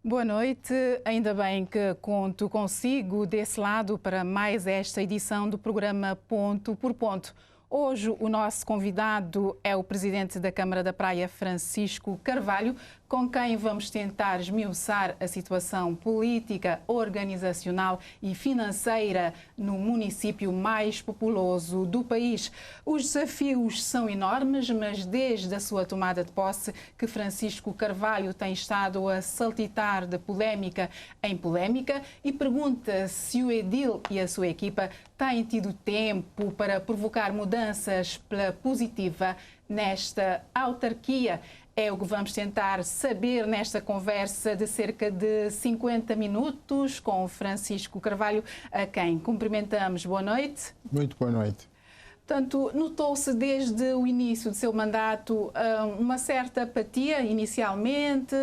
Boa noite, ainda bem que conto consigo desse lado para mais esta edição do programa Ponto por Ponto. Hoje o nosso convidado é o presidente da Câmara da Praia, Francisco Carvalho, com quem vamos tentar esmiuçar a situação política, organizacional e financeira no município mais populoso do país. Os desafios são enormes, mas desde a sua tomada de posse que Francisco Carvalho tem estado a saltitar de polémica em polémica e pergunta se o edil e a sua equipa têm tido tempo para provocar mudanças pela positiva nesta autarquia. É o que vamos tentar saber nesta conversa de cerca de 50 minutos com Francisco Carvalho, a quem cumprimentamos. Boa noite. Muito boa noite. Portanto, notou-se desde o início do seu mandato uma certa apatia, inicialmente,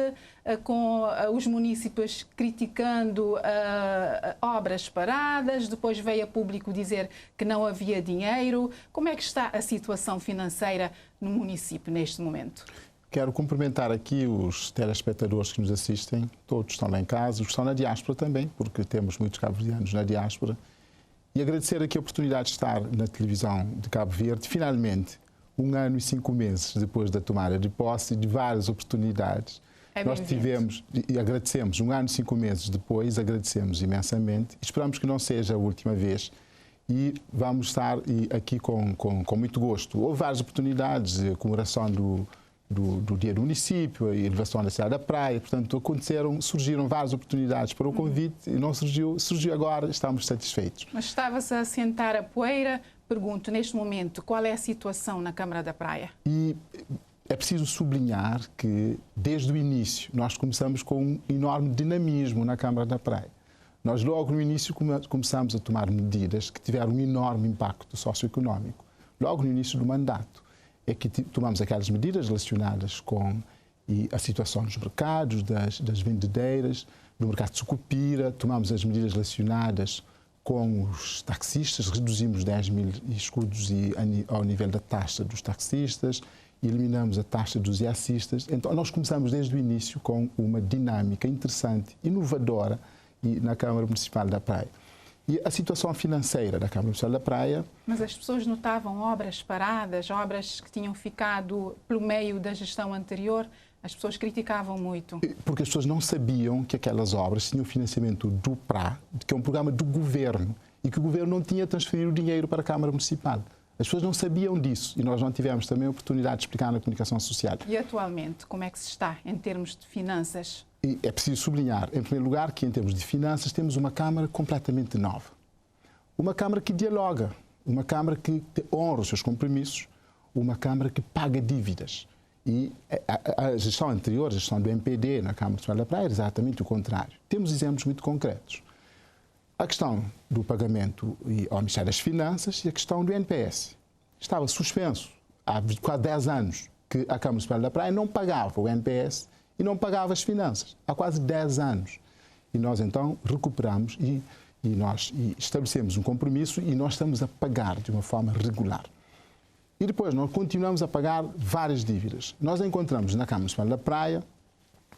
com os munícipes criticando obras paradas, depois veio a público dizer que não havia dinheiro. Como é que está a situação financeira no município neste momento? Quero cumprimentar aqui os telespectadores que nos assistem, todos estão lá em casa, os que estão na diáspora também, porque temos muitos cabo-verdianos na diáspora, e agradecer aqui a oportunidade de estar na televisão de Cabo Verde, finalmente, 1 ano e 5 meses depois da tomada de posse, de várias oportunidades. Nós tivemos, e agradecemos, 1 ano e 5 meses depois, agradecemos imensamente, esperamos que não seja a última vez, e vamos estar aqui com muito gosto. Houve várias oportunidades, a comemoração do dia do município, a elevação da cidade da praia, portanto surgiram várias oportunidades para o convite e não surgiu agora, estamos satisfeitos. Mas estava-se a sentar a poeira, pergunto neste momento, qual é a situação na Câmara da Praia? E é preciso sublinhar que desde o início nós começamos com um enorme dinamismo na Câmara da Praia. Nós logo no início começamos a tomar medidas que tiveram um enorme impacto socioeconómico, logo no início do mandato. É que tomamos aquelas medidas relacionadas com a situação dos mercados, das vendedeiras, do mercado de Sucupira, tomamos as medidas relacionadas com os taxistas, reduzimos 10 mil escudos ao nível da taxa dos taxistas, eliminamos a taxa dos IACistas. Então, nós começamos desde o início com uma dinâmica interessante, inovadora na Câmara Municipal da Praia. E a situação financeira da Câmara Municipal da Praia... Mas as pessoas notavam obras paradas, obras que tinham ficado pelo meio da gestão anterior, as pessoas criticavam muito. Porque as pessoas não sabiam que aquelas obras tinham financiamento do PRA, que é um programa do governo, e que o governo não tinha transferido o dinheiro para a Câmara Municipal. As pessoas não sabiam disso e nós não tivemos também a oportunidade de explicar na comunicação social. E atualmente, como é que se está em termos de finanças? E é preciso sublinhar, em primeiro lugar, que em termos de finanças temos uma Câmara completamente nova. Uma Câmara que dialoga, uma Câmara que honra os seus compromissos, uma Câmara que paga dívidas. E a gestão anterior, a gestão do MPD na Câmara Municipal da Praia, era exatamente o contrário. Temos exemplos muito concretos. A questão do pagamento ao Ministério das Finanças e a questão do NPS. Estava suspenso há quase 10 anos que a Câmara Municipal da Praia não pagava o NPS e não pagava as finanças, há quase 10 anos. E nós então recuperamos e estabelecemos um compromisso e nós estamos a pagar de uma forma regular. E depois nós continuamos a pagar várias dívidas. Nós encontramos na Câmara Municipal da Praia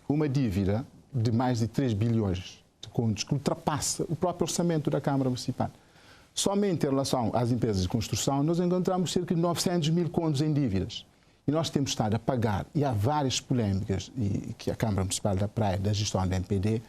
uma dívida de mais de 3 bilhões de contos que ultrapassa o próprio orçamento da Câmara Municipal. Somente em relação às empresas de construção, nós encontramos cerca de 900 mil contos em dívidas. E nós temos estado a pagar, e há várias polémicas que a Câmara Municipal da Praia, da gestão da NPD,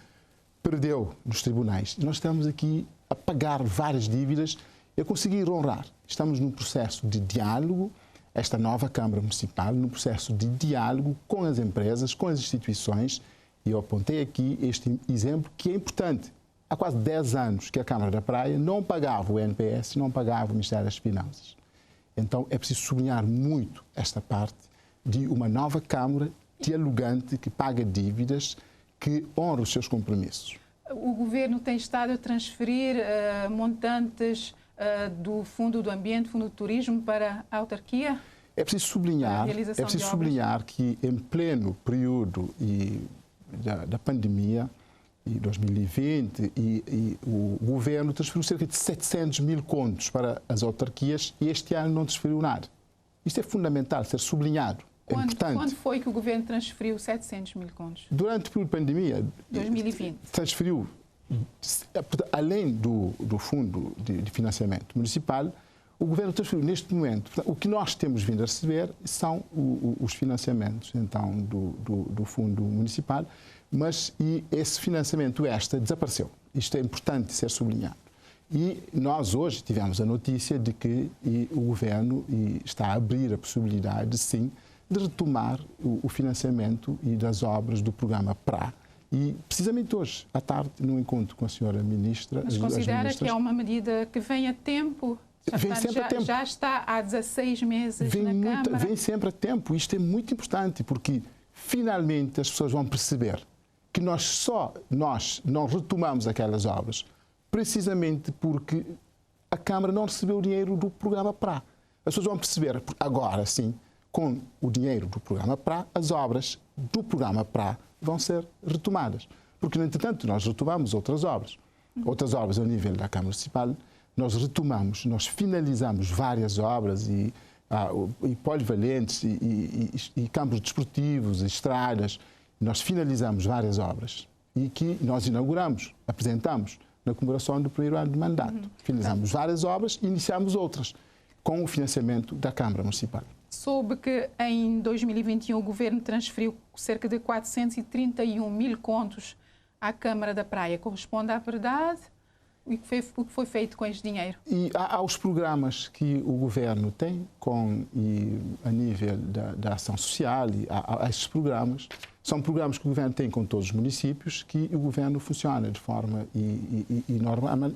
perdeu nos tribunais. E nós estamos aqui a pagar várias dívidas e a conseguir honrar. Estamos num processo de diálogo, esta nova Câmara Municipal, num processo de diálogo com as empresas, com as instituições, e eu apontei aqui este exemplo que é importante. Há quase 10 anos que a Câmara da Praia não pagava o NPS, não pagava o Ministério das Finanças. Então, é preciso sublinhar muito esta parte de uma nova Câmara dialogante que paga dívidas, que honra os seus compromissos. O Governo tem estado a transferir montantes do Fundo do Ambiente, Fundo do Turismo para a autarquia? É preciso sublinhar que em pleno período da pandemia, em 2020, o Governo transferiu cerca de 700 mil contos para as autarquias e este ano não transferiu nada. Isto é fundamental ser sublinhado. Quando foi que o governo transferiu 700 mil contos? Durante a pandemia, 2020. Transferiu, além do fundo de financiamento municipal, o governo transferiu neste momento. O que nós temos vindo a receber são os financiamentos então, do fundo municipal, mas esse financiamento desapareceu. Isto é importante ser sublinhado. E nós hoje tivemos a notícia de que o governo está a abrir a possibilidade, sim, de retomar o financiamento e das obras do programa PRA. E, precisamente hoje, à tarde, num encontro com a senhora ministra... Mas considera que é uma medida que vem a tempo? Já está há 16 meses na Câmara? Vem sempre a tempo. Isto é muito importante, porque, finalmente, as pessoas vão perceber que nós não retomamos aquelas obras precisamente porque a Câmara não recebeu o dinheiro do programa PRA. As pessoas vão perceber, agora sim, com o dinheiro do programa PRA, as obras do programa PRA vão ser retomadas. Porque, no entretanto, nós retomamos outras obras. Outras obras ao nível da Câmara Municipal, nós retomamos, nós finalizamos várias obras e polivalentes e campos desportivos, estradas. Nós finalizamos várias obras e que nós inauguramos, apresentamos na comemoração do primeiro ano de mandato. Finalizamos várias obras e iniciamos outras com o financiamento da Câmara Municipal. Soube que em 2021 o Governo transferiu cerca de 431 mil contos à Câmara da Praia. Corresponde à verdade? O que foi feito com este dinheiro? E há os programas que o Governo tem a nível da ação social, e há esses programas. São programas que o Governo tem com todos os municípios, que o Governo funciona de forma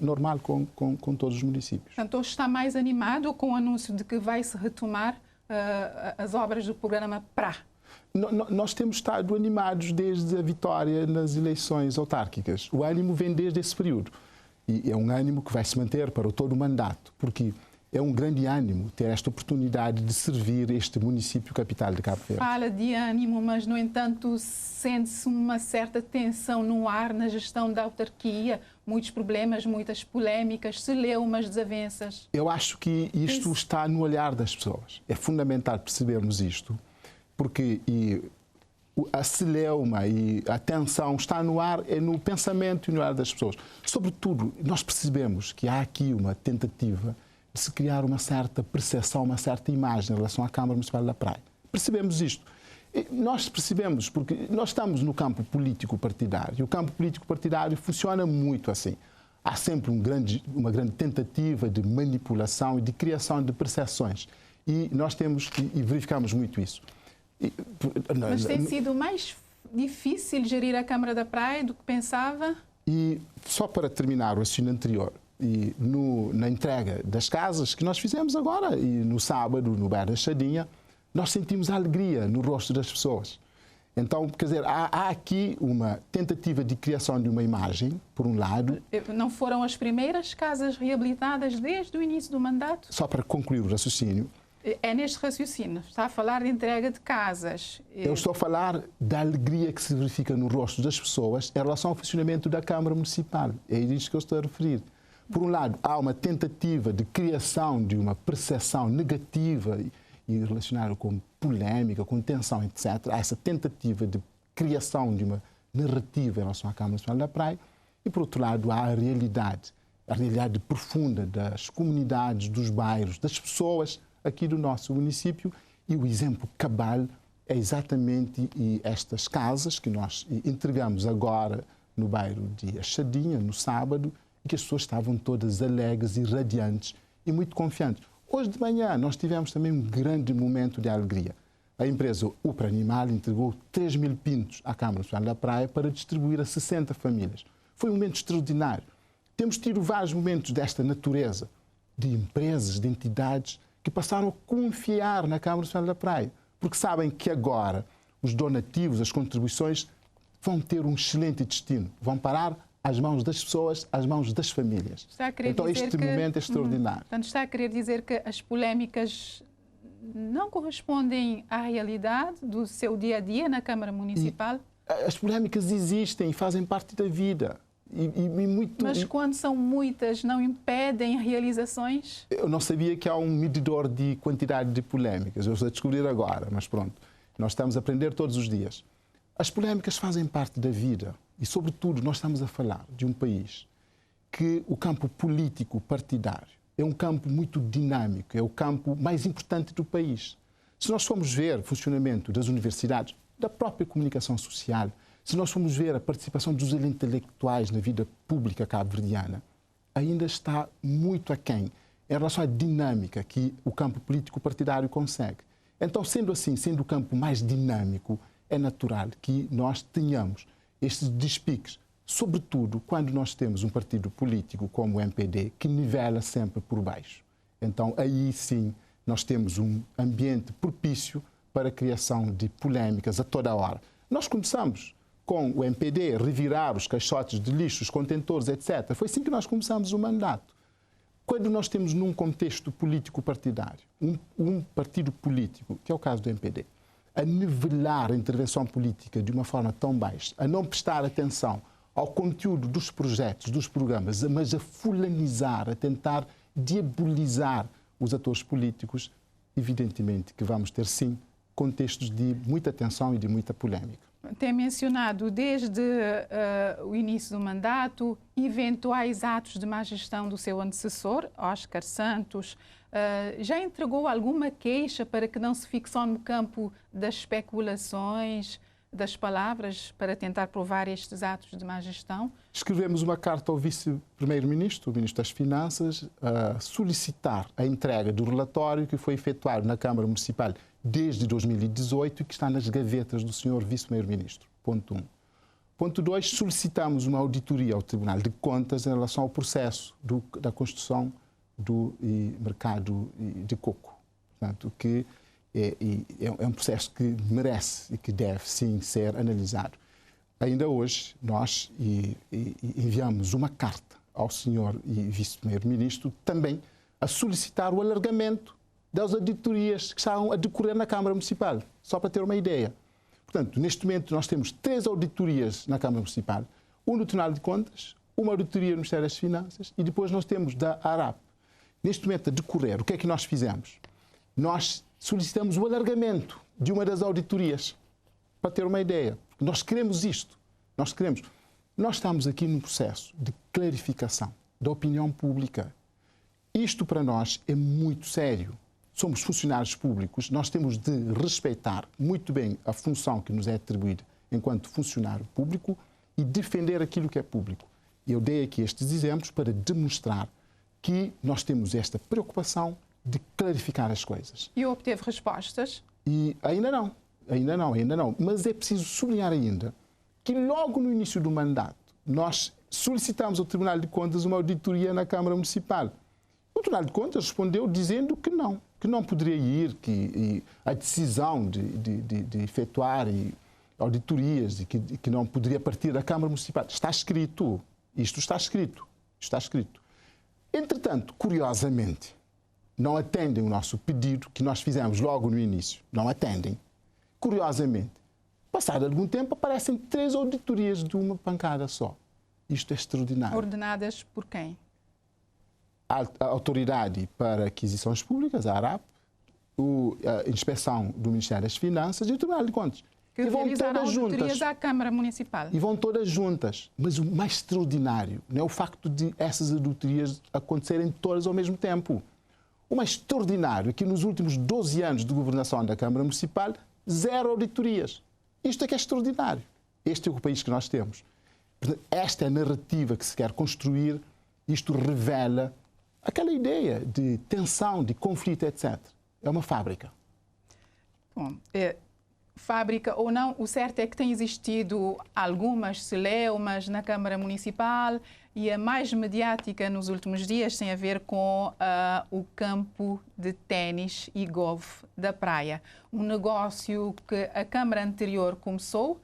normal com todos os municípios. Portanto, hoje está mais animado com o anúncio de que vai-se retomar as obras do programa PRA? Nós temos estado animados desde a vitória nas eleições autárquicas. O ânimo vem desde esse período. E é um ânimo que vai se manter para todo o mandato, porque é um grande ânimo ter esta oportunidade de servir este município capital de Cabo Verde. Fala de ânimo, mas, no entanto, sente-se uma certa tensão no ar na gestão da autarquia, muitos problemas, muitas polémicas, celeumas, desavenças. Eu acho que isto está no olhar das pessoas. É fundamental percebermos isto, porque a celeuma e a tensão está no ar, é no pensamento e no ar das pessoas. Sobretudo, nós percebemos que há aqui uma tentativa de se criar uma certa percepção, uma certa imagem em relação à Câmara Municipal da Praia. Percebemos isto. E nós percebemos porque nós estamos no campo político partidário e o campo político partidário funciona muito assim. Há sempre uma grande tentativa de manipulação e de criação de percepções. E nós temos e verificamos muito isso. Mas tem sido mais difícil gerir a Câmara da Praia do que pensava? E só para terminar o raciocínio anterior, na entrega das casas que nós fizemos agora, e no sábado, no bairro da Chadinha, nós sentimos a alegria no rosto das pessoas. Então, quer dizer, há aqui uma tentativa de criação de uma imagem, por um lado. Não foram as primeiras casas reabilitadas desde o início do mandato? Só para concluir o raciocínio. É neste raciocínio. Está a falar de entrega de casas. Eu estou a falar da alegria que se verifica no rosto das pessoas em relação ao funcionamento da Câmara Municipal. É isso que eu estou a referir. Por um lado, há uma tentativa de criação de uma percepção negativa e relacionada com polémica, com tensão, etc. Há essa tentativa de criação de uma narrativa em relação à Câmara Municipal da Praia. E, por outro lado, há a realidade profunda das comunidades, dos bairros, das pessoas aqui do nosso município, e o exemplo cabal é exatamente estas casas que nós entregamos agora no bairro de Achadinha, no sábado, e que as pessoas estavam todas alegres e radiantes e muito confiantes. Hoje de manhã nós tivemos também um grande momento de alegria. A empresa Upra Animal entregou 3 mil pintos à Câmara Municipal da Praia para distribuir a 60 famílias. Foi um momento extraordinário. Temos tido vários momentos desta natureza, de empresas, de entidades, que passaram a confiar na Câmara Municipal da Praia, porque sabem que agora os donativos, as contribuições vão ter um excelente destino, vão parar às mãos das pessoas, às mãos das famílias. Então este momento é extraordinário. Portanto, está a querer dizer que as polémicas não correspondem à realidade do seu dia-a-dia na Câmara Municipal? As polémicas existem e fazem parte da vida. Mas quando são muitas, não impedem realizações? Eu não sabia que há um medidor de quantidade de polémicas. Eu estou a descobrir agora, mas pronto. Nós estamos a aprender todos os dias. As polémicas fazem parte da vida e, sobretudo, nós estamos a falar de um país que o campo político partidário é um campo muito dinâmico, é o campo mais importante do país. Se nós formos ver o funcionamento das universidades, da própria comunicação social, se nós formos ver a participação dos intelectuais na vida pública cabo-verdiana, ainda está muito aquém em relação à dinâmica que o campo político partidário consegue. Então, sendo assim, sendo o campo mais dinâmico, é natural que nós tenhamos estes despiques, sobretudo quando nós temos um partido político como o MPD, que nivela sempre por baixo. Então, aí sim, nós temos um ambiente propício para a criação de polémicas a toda hora. Nós começamos com o MPD revirar os caixotes de lixo, os contentores, etc. Foi assim que nós começamos o mandato. Quando nós temos num contexto político partidário, um partido político, que é o caso do MPD, a nivelar a intervenção política de uma forma tão baixa, a não prestar atenção ao conteúdo dos projetos, dos programas, mas a fulanizar, a tentar diabolizar os atores políticos, evidentemente que vamos ter, sim, contextos de muita tensão e de muita polémica. Tem mencionado desde o início do mandato eventuais atos de má gestão do seu antecessor, Oscar Santos. Já entregou alguma queixa para que não se fique só no campo das especulações, das palavras, para tentar provar estes atos de má gestão? Escrevemos uma carta ao vice-primeiro-ministro, o ministro das Finanças, a solicitar a entrega do relatório que foi efetuado na Câmara Municipal desde 2018 e que está nas gavetas do senhor vice-primeiro-ministro. Ponto 1. Ponto 2, solicitamos uma auditoria ao Tribunal de Contas em relação ao processo da construção do mercado de coco. Portanto, que é um processo que merece e que deve, sim, ser analisado. Ainda hoje, nós enviamos uma carta ao senhor vice-primeiro-ministro também a solicitar o alargamento das auditorias que estão a decorrer na Câmara Municipal, só para ter uma ideia. Portanto, neste momento nós temos 3 auditorias na Câmara Municipal, uma no Tribunal de Contas, uma auditoria no Ministério das Finanças e depois nós temos da ARAP. Neste momento a decorrer, o que é que nós fizemos? Nós solicitamos o alargamento de uma das auditorias, para ter uma ideia. Nós queremos isto. Nós estamos aqui num processo de clarificação da opinião pública. Isto para nós é muito sério. Somos funcionários públicos, nós temos de respeitar muito bem a função que nos é atribuída enquanto funcionário público e defender aquilo que é público. Eu dei aqui estes exemplos para demonstrar que nós temos esta preocupação de clarificar as coisas. E obteve respostas? E ainda não. Mas é preciso sublinhar ainda que logo no início do mandato nós solicitamos ao Tribunal de Contas uma auditoria na Câmara Municipal. O Tribunal de Contas respondeu dizendo que não poderia ir, que a decisão de efetuar auditorias e que não poderia partir da Câmara Municipal. Está escrito. Isto está escrito. Entretanto, curiosamente, não atendem o nosso pedido que nós fizemos logo no início. Não atendem. Curiosamente, passado algum tempo, aparecem 3 auditorias de uma pancada só. Isto é extraordinário. Ordenadas por quem? A Autoridade para Aquisições Públicas, a ARAP, a Inspeção do Ministério das Finanças e o Tribunal de Contas. Que realizaram auditorias à Câmara Municipal. E vão todas juntas. Mas o mais extraordinário não é o facto de essas auditorias acontecerem todas ao mesmo tempo. O mais extraordinário é que nos últimos 12 anos de governação da Câmara Municipal, 0 auditorias. Isto é que é extraordinário. Este é o país que nós temos. Esta é a narrativa que se quer construir. Isto revela aquela ideia de tensão, de conflito, etc. É uma fábrica. Bom, fábrica ou não, o certo é que tem existido algumas celeumas na Câmara Municipal e a mais mediática nos últimos dias tem a ver com o campo de ténis e golfe da Praia. Um negócio que a Câmara anterior começou,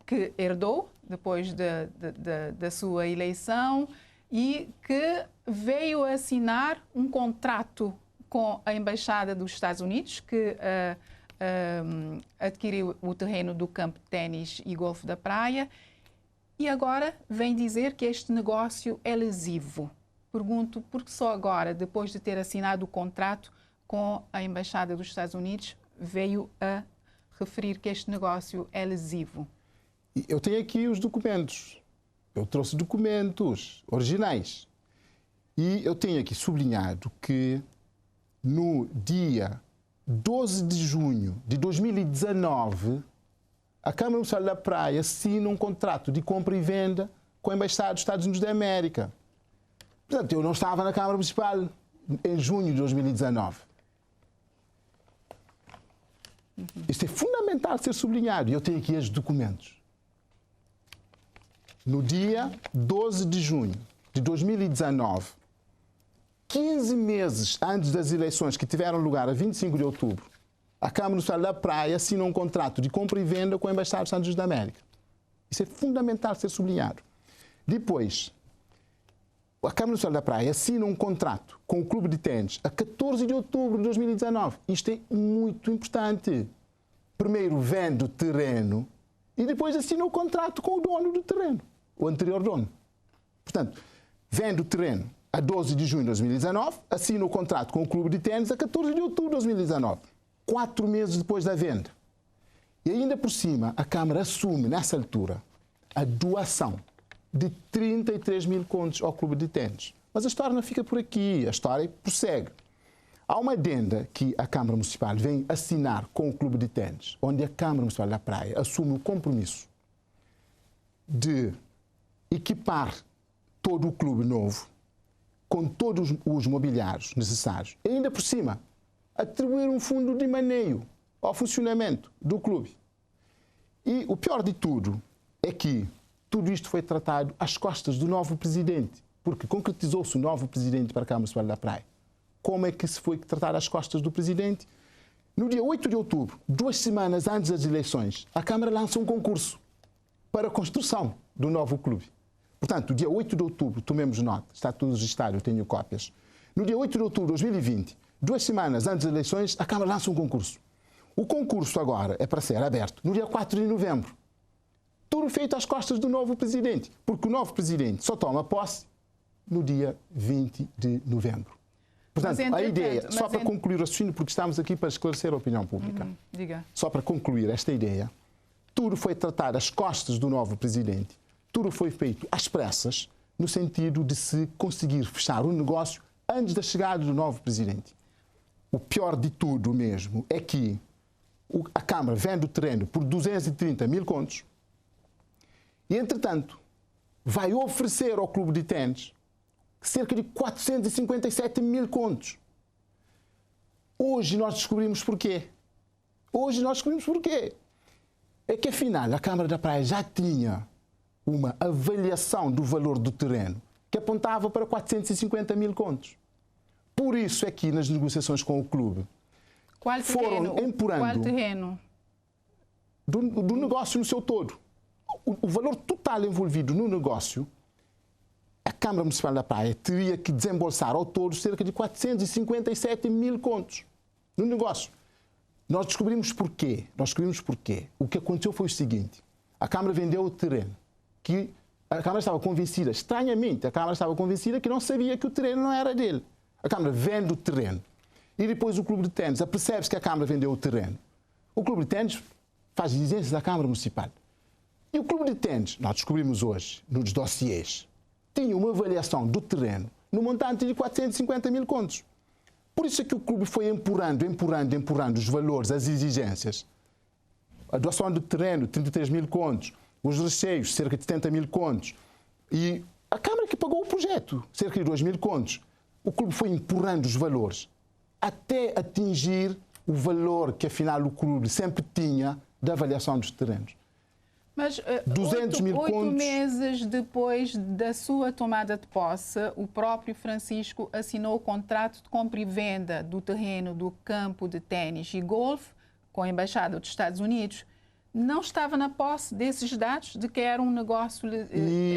que herdou depois da sua eleição e que veio assinar um contrato com a Embaixada dos Estados Unidos, que adquiriu o terreno do campo de ténis e golfe da Praia, e agora vem dizer que este negócio é lesivo. Pergunto, por que só agora, depois de ter assinado o contrato com a Embaixada dos Estados Unidos, veio a referir que este negócio é lesivo? Eu tenho aqui os documentos. Eu trouxe documentos originais. E eu tenho aqui sublinhado que no dia 12 de junho de 2019, a Câmara Municipal da Praia assina um contrato de compra e venda com a Embaixada dos Estados Unidos da América. Portanto, eu não estava na Câmara Municipal em junho de 2019. Isto é fundamental ser sublinhado. E eu tenho aqui estes documentos. No dia 12 de junho de 2019, 15 meses antes das eleições que tiveram lugar a 25 de outubro, a Câmara Municipal da Praia assina um contrato de compra e venda com a Embaixada dos Estados Unidos da América. Isso é fundamental ser sublinhado. Depois, a Câmara Municipal da Praia assina um contrato com o Clube de Ténis a 14 de outubro de 2019. Isto é muito importante. Primeiro vende o terreno e depois assina o contrato com o dono do terreno, o anterior dono. Portanto, vende o terreno a 12 de junho de 2019, assina o contrato com o Clube de Ténis a 14 de outubro de 2019, 4 meses depois da venda. E ainda por cima, a Câmara assume, nessa altura, a doação de 33 mil contos ao Clube de Ténis. Mas a história não fica por aqui, a história prossegue. Há uma adenda que a Câmara Municipal vem assinar com o Clube de Ténis, onde a Câmara Municipal da Praia assume o compromisso de equipar todo o clube novo, com todos os mobiliários necessários. E ainda por cima, atribuir um fundo de maneio ao funcionamento do clube. E o pior de tudo é que tudo isto foi tratado às costas do novo presidente, porque concretizou-se o novo presidente para a Câmara Municipal da Praia. Como é que se foi tratado às costas do presidente? No dia 8 de outubro, 2 semanas antes das eleições, a Câmara lança um concurso para a construção do novo clube. Portanto, dia 8 de outubro, tomemos nota, está tudo registrado, eu tenho cópias. No dia 8 de outubro de 2020, 2 semanas antes das eleições, a Câmara lança um concurso. O concurso agora é para ser aberto no dia 4 de novembro. Tudo feito às costas do novo presidente, porque o novo presidente só toma posse no dia 20 de novembro. Portanto, a ideia, só para concluir o raciocínio, porque estamos aqui para esclarecer a opinião pública, diga. Só para concluir esta ideia, tudo foi tratado às costas do novo presidente, tudo foi feito às pressas, no sentido de se conseguir fechar o negócio antes da chegada do novo presidente. O pior de tudo mesmo é que a Câmara vende o terreno por 230 mil contos e, entretanto, vai oferecer ao Clube de Ténis cerca de 457 mil contos. Hoje nós descobrimos porquê. É que, afinal, a Câmara da Praia já tinha uma avaliação do valor do terreno que apontava para 450 mil contos. Por isso é que nas negociações com o clube foram empurrando... Qual terreno? Do negócio no seu todo. O valor total envolvido no negócio, a Câmara Municipal da Praia teria que desembolsar ao todo cerca de 457 mil contos no negócio. Nós descobrimos porquê. O que aconteceu foi o seguinte. A Câmara vendeu o terreno. Que a Câmara estava convencida, estranhamente, que não sabia que o terreno não era dele. A Câmara vende o terreno. E depois o Clube de Ténis apercebe-se que a Câmara vendeu o terreno. O Clube de Ténis faz exigências à Câmara Municipal. E o Clube de Ténis, nós descobrimos hoje, nos dossiês, tinha uma avaliação do terreno no montante de 450 mil contos. Por isso é que o clube foi empurrando os valores, as exigências. A doação do terreno, 33 mil contos. Os recheios, cerca de 70 mil contos. E a Câmara que pagou o projeto, cerca de 2 mil contos. O clube foi empurrando os valores até atingir o valor que, afinal, o clube sempre tinha da avaliação dos terrenos. Mas 200 mil contos... 8 meses depois da sua tomada de posse, o próprio Francisco assinou o contrato de compra e venda do terreno do campo de ténis e golfe com a Embaixada dos Estados Unidos. Não estava na posse desses dados de que era um negócio,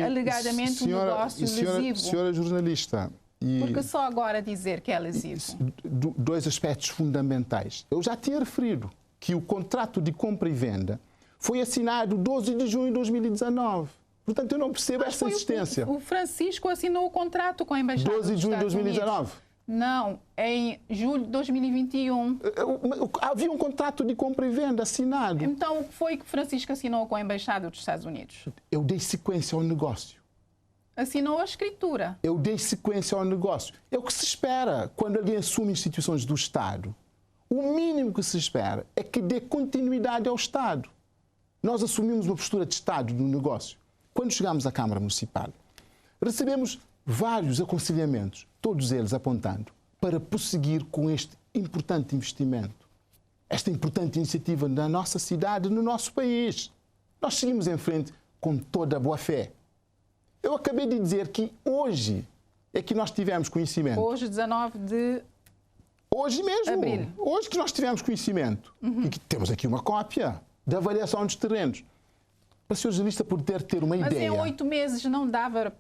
alegadamente um negócio lesivo? Senhora jornalista... Porque só agora dizer que é lesivo? 2 aspectos fundamentais. Eu já tinha referido que o contrato de compra e venda foi assinado 12 de junho de 2019. Portanto, eu não percebo essa insistência. O Francisco assinou o contrato com a Embaixada dos Estados Unidos. 12 de junho de 2019. Não, em julho de 2021. Havia um contrato de compra e venda assinado. Então, o que foi que Francisco assinou com a Embaixada dos Estados Unidos? Eu dei sequência ao negócio. Assinou a escritura. Eu dei sequência ao negócio. É o que se espera quando alguém assume instituições do Estado. O mínimo que se espera é que dê continuidade ao Estado. Nós assumimos uma postura de Estado no negócio. Quando chegámos à Câmara Municipal, recebemos vários aconselhamentos, todos eles apontando para prosseguir com este importante investimento, esta importante iniciativa na nossa cidade, no nosso país. Nós seguimos em frente com toda a boa fé. Eu acabei de dizer que hoje é que nós tivemos conhecimento. Hoje, 19 de Hoje mesmo. Abril. Hoje que nós tivemos conhecimento. E que temos aqui uma cópia da avaliação dos terrenos. Para o Sr. Jornalista poder ter uma ideia... Mas em 8 meses não dava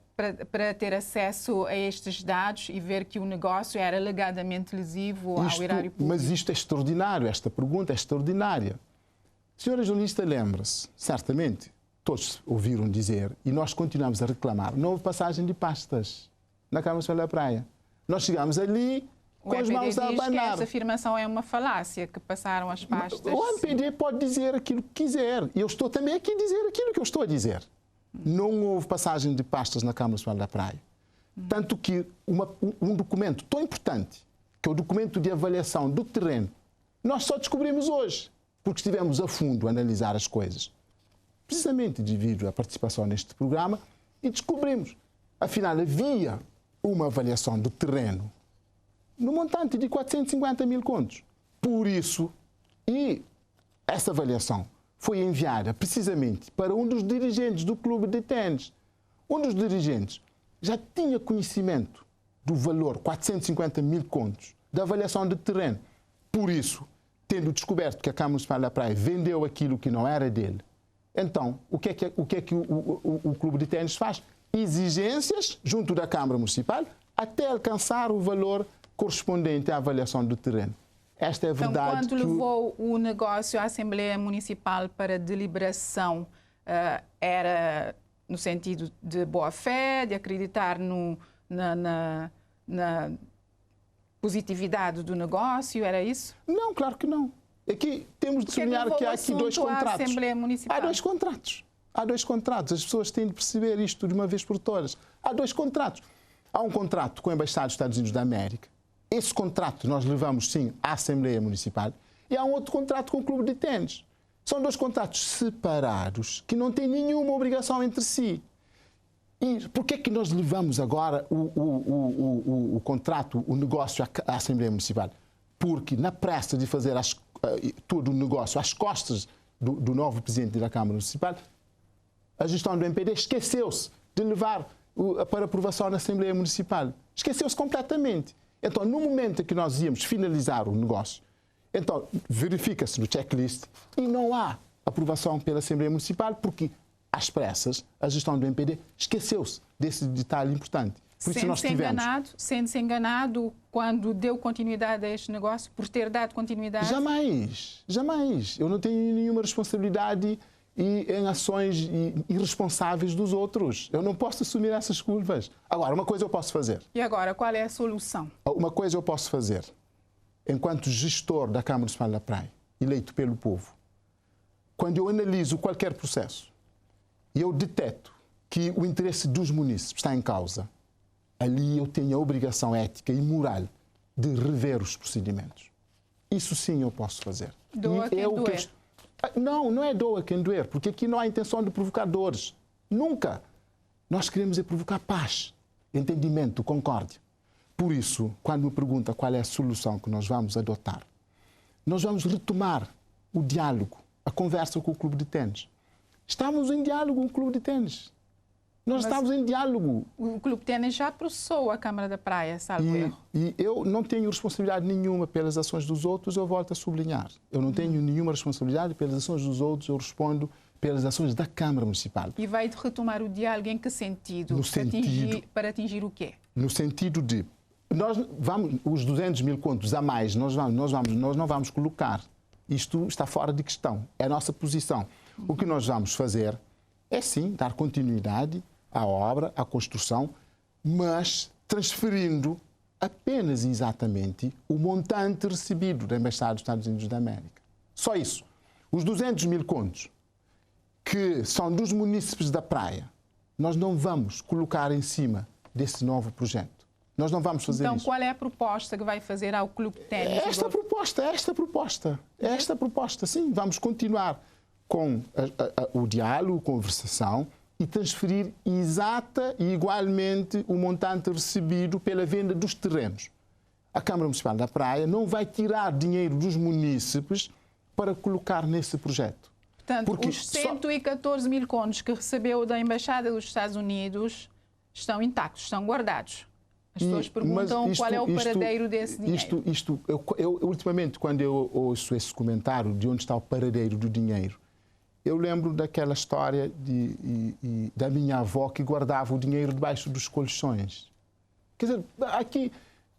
para ter acesso a estes dados e ver que o negócio era alegadamente lesivo ao erário público? Mas isto é extraordinário, esta pergunta é extraordinária. Senhora jornalista, lembra-se, certamente, todos ouviram dizer, e nós continuamos a reclamar, não houve passagem de pastas na Câmara Municipal da Praia. Nós chegámos ali com as mãos a abanar. Que essa afirmação é uma falácia, que passaram as pastas. O MPD pode dizer aquilo que quiser. E eu estou também aqui a dizer aquilo que eu estou a dizer. Não houve passagem de pastas na Câmara Municipal da Praia. Tanto que um documento tão importante, que é o documento de avaliação do terreno, nós só descobrimos hoje, porque estivemos a fundo a analisar as coisas. Precisamente devido à participação neste programa, e descobrimos. Afinal, havia uma avaliação do terreno no montante de 450 mil contos. Por isso, e essa avaliação foi enviada precisamente para um dos dirigentes do clube de ténis. Um dos dirigentes já tinha conhecimento do valor 450 mil contos da avaliação de terreno. Por isso, tendo descoberto que a Câmara Municipal da Praia vendeu aquilo que não era dele, então, o que é que o clube de ténis faz? Exigências junto da Câmara Municipal até alcançar o valor correspondente à avaliação do terreno. Esta é a verdade. Então, quando levou o negócio à Assembleia Municipal para deliberação, era no sentido de boa-fé, de acreditar na positividade do negócio, era isso? Não, claro que não. Aqui temos de sublinhar que há aqui dois contratos. Assembleia Municipal? Há dois contratos. Há dois contratos. As pessoas têm de perceber isto de uma vez por todas. Há dois contratos. Há um contrato com a Embaixada dos Estados Unidos da América. Esse contrato nós levamos, sim, à Assembleia Municipal. E há um outro contrato com o Clube de Ténis. São dois contratos separados que não têm nenhuma obrigação entre si. E por que é que nós levamos agora o contrato, o negócio à Assembleia Municipal? Porque na pressa de fazer todo o negócio às costas do novo presidente da Câmara Municipal, a gestão do MPD esqueceu-se de levar para aprovação na Assembleia Municipal. Esqueceu-se completamente. Então, no momento em que nós íamos finalizar o negócio, então verifica-se no checklist e não há aprovação pela Assembleia Municipal porque, às pressas, a gestão do MPD esqueceu-se desse detalhe importante. Por isso nós tivemos... Sendo-se enganado quando deu continuidade a este negócio, por ter dado continuidade? Jamais, jamais. Eu não tenho nenhuma responsabilidade em ações irresponsáveis dos outros. Eu não posso assumir essas culpas. Agora, uma coisa eu posso fazer. E agora, qual é a solução? Uma coisa eu posso fazer, enquanto gestor da Câmara Municipal da Praia, eleito pelo povo, quando eu analiso qualquer processo e eu deteto que o interesse dos munícipes está em causa, ali eu tenho a obrigação ética e moral de rever os procedimentos. Isso sim eu posso fazer. Doa quem doer. Não, não é doa quem doer, porque aqui não há intenção de provocar dores. Nunca. Nós queremos é provocar paz, entendimento, concórdia. Por isso, quando me pergunta qual é a solução que nós vamos adotar, nós vamos retomar o diálogo, a conversa com o Clube de Ténis. Estamos em diálogo com o Clube de Ténis. Nós estamos em diálogo. O Clube de Ténis já processou a Câmara da Praia, salvo erro. E eu não tenho responsabilidade nenhuma pelas ações dos outros, eu volto a sublinhar. Eu não tenho nenhuma responsabilidade pelas ações dos outros, eu respondo pelas ações da Câmara Municipal. E vai retomar o diálogo em que sentido? Para atingir o quê? No sentido de... os 200 mil contos a mais, nós não vamos colocar. Isto está fora de questão. É a nossa posição. O que nós vamos fazer é, sim, dar continuidade à obra, à construção, mas transferindo apenas e exatamente o montante recebido da Embaixada dos Estados Unidos da América. Só isso. Os 200 mil contos, que são dos munícipes da praia, nós não vamos colocar em cima desse novo projeto. Nós não vamos fazer isso. Então, qual é a proposta que vai fazer ao Clube de Ténis? Esta proposta, sim. Vamos continuar com o diálogo, a conversação e transferir exata e igualmente o montante recebido pela venda dos terrenos. A Câmara Municipal da Praia não vai tirar dinheiro dos munícipes para colocar nesse projeto. Portanto, porque os 114 mil contos que recebeu da Embaixada dos Estados Unidos estão intactos, estão guardados. As pessoas perguntam qual é o paradeiro desse dinheiro. Eu, ultimamente, quando eu ouço esse comentário de onde está o paradeiro do dinheiro, eu lembro daquela história da minha avó que guardava o dinheiro debaixo dos colchões. Quer dizer, aqui,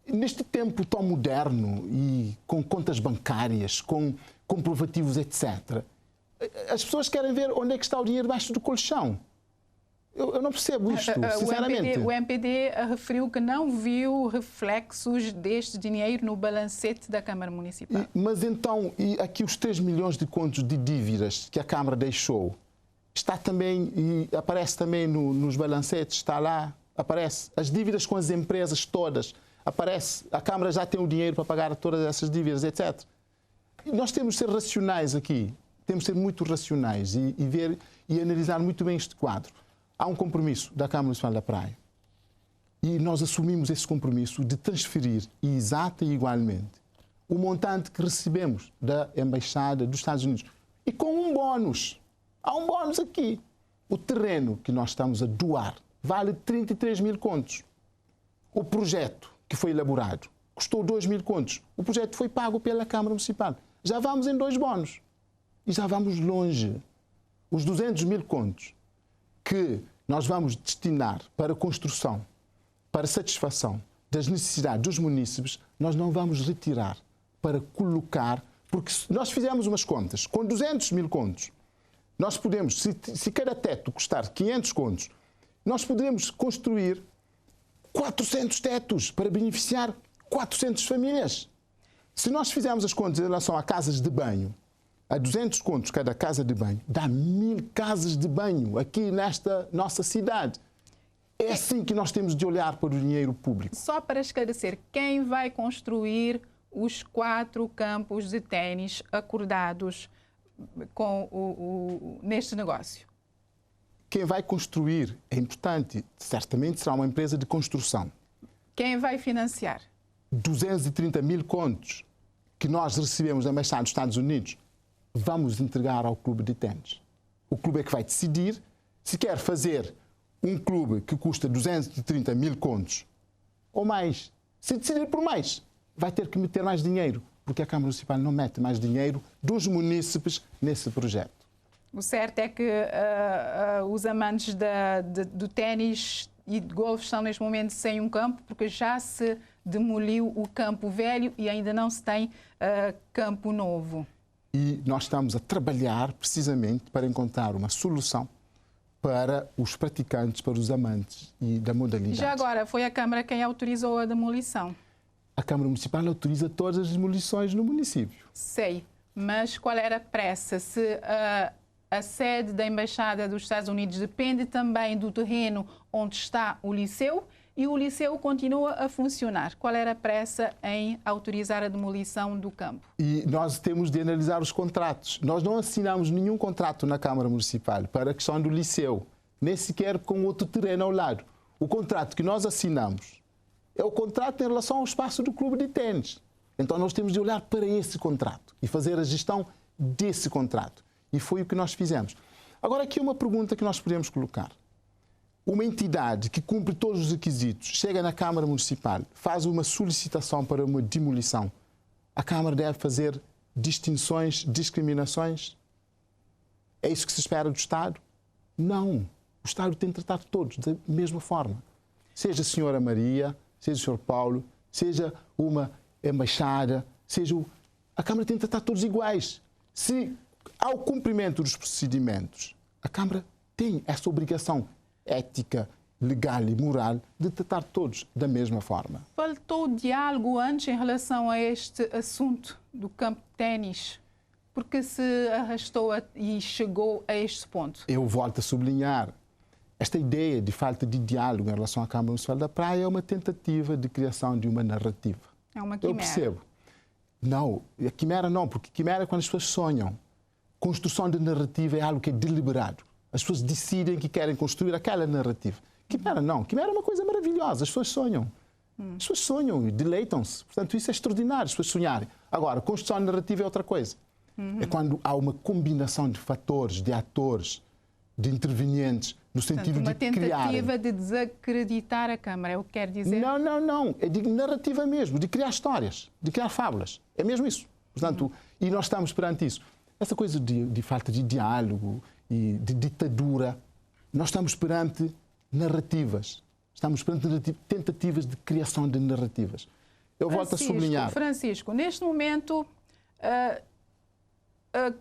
neste tempo tão moderno e com contas bancárias, com comprovativos, etc., as pessoas querem ver onde é que está o dinheiro debaixo do colchão. Eu não percebo isto, sinceramente. O MPD referiu que não viu reflexos deste dinheiro no balancete da Câmara Municipal. Mas então, e aqui os 3 milhões de contos de dívidas que a Câmara deixou, está também, e aparece também nos balancetes, está lá, aparece. As dívidas com as empresas todas, aparece. A Câmara já tem o dinheiro para pagar todas essas dívidas, etc. E nós temos de ser racionais aqui. Temos de ser muito racionais e ver e analisar muito bem este quadro. Há um compromisso da Câmara Municipal da Praia e nós assumimos esse compromisso de transferir exata e igualmente o montante que recebemos da Embaixada dos Estados Unidos. E com um bónus. Há um bónus aqui. O terreno que nós estamos a doar vale 33 mil contos. O projeto que foi elaborado custou 2 mil contos. O projeto foi pago pela Câmara Municipal. Já vamos em 2 bónus. E já vamos longe. Os 200 mil contos que nós vamos destinar para construção, para satisfação das necessidades dos munícipes, nós não vamos retirar para colocar, porque nós fizemos umas contas, com 200 mil contos, nós podemos, se cada teto custar 500 contos, nós podemos construir 400 tetos para beneficiar 400 famílias. Se nós fizermos as contas em relação a casas de banho, a 200 contos cada casa de banho, dá 1000 casas de banho aqui nesta nossa cidade. É assim que nós temos de olhar para o dinheiro público. Só para esclarecer, quem vai construir os 4 campos de ténis acordados neste negócio? Quem vai construir é importante, certamente será uma empresa de construção. Quem vai financiar? 230 mil contos que nós recebemos da Embaixada dos Estados Unidos, vamos entregar ao clube de ténis. O clube é que vai decidir se quer fazer um clube que custa 230 mil contos ou mais. Se decidir por mais, vai ter que meter mais dinheiro, porque a Câmara Municipal não mete mais dinheiro dos munícipes nesse projeto. O certo é que os amantes do ténis e de golfe estão neste momento sem um campo, porque já se demoliu o campo velho e ainda não se tem campo novo. E nós estamos a trabalhar precisamente para encontrar uma solução para os praticantes, para os amantes e da modalidade. Já agora, foi a Câmara quem autorizou a demolição? A Câmara Municipal autoriza todas as demolições no município. Sei, mas qual era a pressa? Se a sede da Embaixada dos Estados Unidos depende também do terreno onde está o liceu e o liceu continua a funcionar. Qual era a pressa em autorizar a demolição do campo? E nós temos de analisar os contratos. Nós não assinamos nenhum contrato na Câmara Municipal para a questão do liceu, nem sequer com outro terreno ao lado. O contrato que nós assinamos é o contrato em relação ao espaço do clube de ténis. Então nós temos de olhar para esse contrato e fazer a gestão desse contrato. E foi o que nós fizemos. Agora, aqui uma pergunta que nós podemos colocar. Uma entidade que cumpre todos os requisitos, chega na Câmara Municipal, faz uma solicitação para uma demolição. A Câmara deve fazer distinções, discriminações? É isso que se espera do Estado? Não. O Estado tem de tratar todos da mesma forma. Seja a senhora Maria, seja o senhor Paulo, seja uma embaixada, a Câmara tem de tratar todos iguais. Se há o cumprimento dos procedimentos, a Câmara tem essa obrigação ética legal e moral de tratar todos da mesma forma. Faltou diálogo antes em relação a este assunto do campo de ténis? Porque se arrastou e chegou a este ponto? Eu volto a sublinhar. Esta ideia de falta de diálogo em relação à Câmara Municipal da Praia é uma tentativa de criação de uma narrativa. É uma quimera. Eu percebo. Não, a quimera não, porque quimera é quando as pessoas sonham. Construção de narrativa é algo que é deliberado. As pessoas decidem que querem construir aquela narrativa. Quimera não. Quimera é uma coisa maravilhosa. As pessoas sonham. As pessoas sonham e deleitam-se. Portanto, isso é extraordinário, as pessoas sonharem. Agora, construção narrativa é outra coisa. É quando há uma combinação de fatores, de atores, de intervenientes, no sentido de criar... Uma tentativa de desacreditar a Câmara, é o que quer dizer? Não. É de narrativa mesmo, de criar histórias, de criar fábulas. É mesmo isso. Portanto, e nós estamos perante isso. Essa coisa de falta de diálogo e de ditadura, nós estamos perante narrativas. Estamos perante tentativas de criação de narrativas. Eu volto a sublinhar. Francisco, neste momento,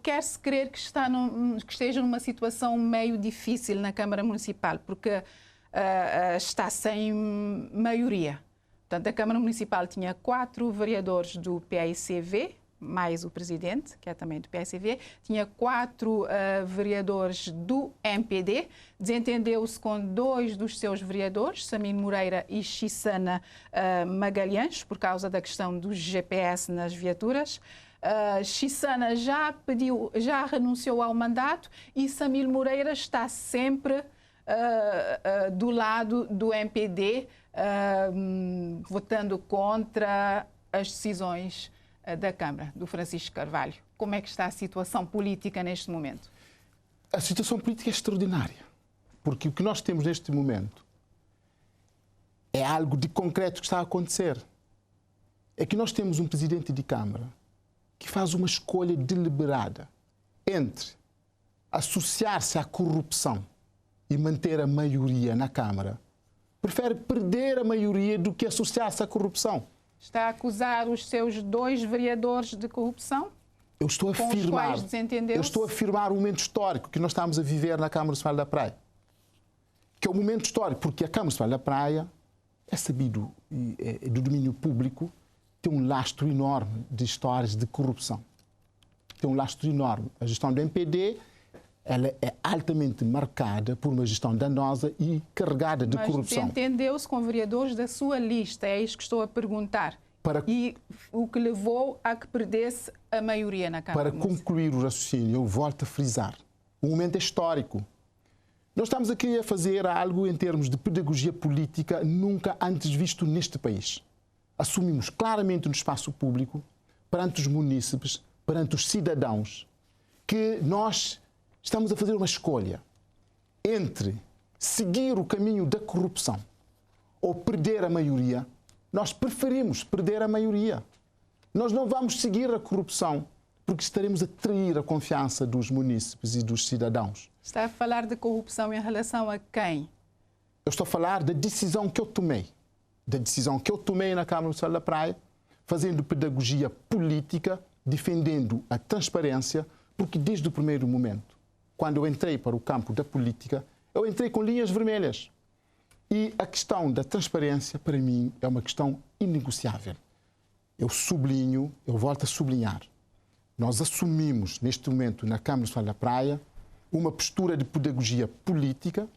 quer-se crer que esteja numa situação meio difícil na Câmara Municipal, porque está sem maioria. Portanto, a Câmara Municipal tinha 4 vereadores do PAICV, mais o presidente, que é também do PAICV, tinha 4 vereadores do MPD, desentendeu-se com 2 dos seus vereadores, Samir Moreira e Chissana Magalhães, por causa da questão do GPS nas viaturas. Chissana já renunciou ao mandato e Samir Moreira está sempre do lado do MPD, votando contra as decisões da Câmara, do Francisco Carvalho. Como é que está a situação política neste momento? A situação política é extraordinária, porque o que nós temos neste momento é algo de concreto que está a acontecer. É que nós temos um presidente de Câmara que faz uma escolha deliberada entre associar-se à corrupção e manter a maioria na Câmara. Prefere perder a maioria do que associar-se à corrupção. Está a acusar os seus 2 vereadores de corrupção? Eu estou a afirmar o momento histórico que nós estamos a viver na Câmara Municipal da Praia. Que é o momento histórico, porque a Câmara Municipal da Praia é sabido, é do domínio público, tem um lastro enorme de histórias de corrupção. Tem um lastro enorme. A gestão do MPD ela é altamente marcada por uma gestão danosa e carregada de corrupção. Mas entendeu-se com vereadores da sua lista, é isso que estou a perguntar. E o que levou a que perdesse a maioria na Câmara. Para concluir o raciocínio, eu volto a frisar. O momento é histórico. Nós estamos aqui a fazer algo em termos de pedagogia política nunca antes visto neste país. Assumimos claramente no espaço público, perante os munícipes, perante os cidadãos, que nós estamos a fazer uma escolha entre seguir o caminho da corrupção ou perder a maioria. Nós preferimos perder a maioria. Nós não vamos seguir a corrupção porque estaremos a trair a confiança dos munícipes e dos cidadãos. Está a falar de corrupção em relação a quem? Eu estou a falar da decisão que eu tomei. Da decisão que eu tomei na Câmara Municipal da Praia, fazendo pedagogia política, defendendo a transparência, porque desde o primeiro momento, quando eu entrei para o campo da política, eu entrei com linhas vermelhas. E a questão da transparência, para mim, é uma questão inegociável. Eu sublinho, eu volto a sublinhar. Nós assumimos, neste momento, na Câmara Municipal da Praia, uma postura de pedagogia política,